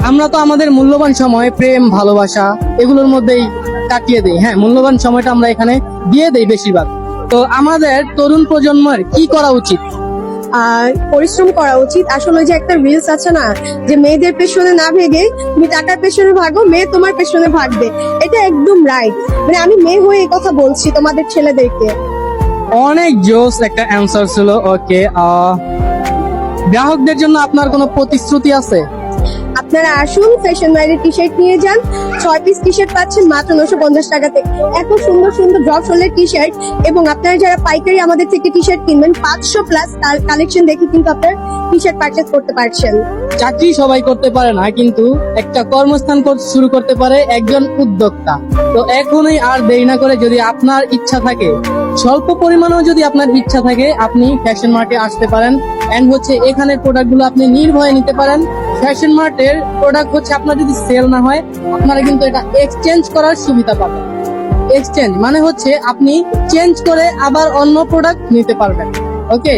আমরা তো আমাদের মূল্যবান সময় প্রেম ভালোবাসা এগুলোর মধ্যেই কাটিয়ে দেই। হ্যাঁ, মূল্যবান সময়টা আমরা এখানে দিয়ে দেই বেশিরভাগ। তো আমাদের তরুণ প্রজন্মের কি করা উচিত? পরিশ্রম করা উচিত। আসলে ওই যে একটা রিলস আছে না, যে মেয়েদের পেছনে না ভেগে তুমি টাকার পেছনে ভাগো, মেয়ে তোমার পেছনে ভাগবে। এটা একদম রাইট। মানে আমি মেয়ে হয়ে এই কথা বলছি তোমাদের ছেলেদেরকে। অনেক জোস একটা অ্যান্সার ছিল। ওকে, গ্রাহকদের জন্য আপনার কোনো প্রতিশ্রুতি আছে? আপনারা আসুন, ফ্যাশন মাইলের টি শার্ট নিয়ে যান। 6 পিস টি শার্ট পাচ্ছেন মাত্র 950 টাকাতে। এত সুন্দর সুন্দর ড্রপ শোল্ডার টি শার্ট। এবং আপনারা যারা পাইকারি আমাদের থেকে টি শার্ট কিনবেন, 500 প্লাস কালেকশন দেখে কিন্তু আপনার টি শার্ট পারচেজ করতে পারছেন। চাকরি সবাই করতে পারে না, কিন্তু একটা কর্মস্থান শুরু করতে পারে একজন উদ্যোক্তা। তো এখনই আর দেরি না করে, যদি আপনার ইচ্ছা থাকে, স্বল্প পরিমাণেও যদি আপনার ইচ্ছা থাকে, আপনি ফ্যাশন মার্টে আসতে পারেন। এন্ড হচ্ছে এখানের প্রোডাক্টগুলো আপনি নির্ভয়ে নিতে পারেন। ফ্যাশন মার্টের প্রোডাক্ট হচ্ছে আপনার যদি সেল না হয়, আপনারা কিন্তু এটা এক্সচেঞ্জ করার সুবিধা পাবেন। এক্সচেঞ্জ মানে হচ্ছে আপনি চেঞ্জ করে আবার অন্য প্রোডাক্ট নিতে পারবেন। ওকে।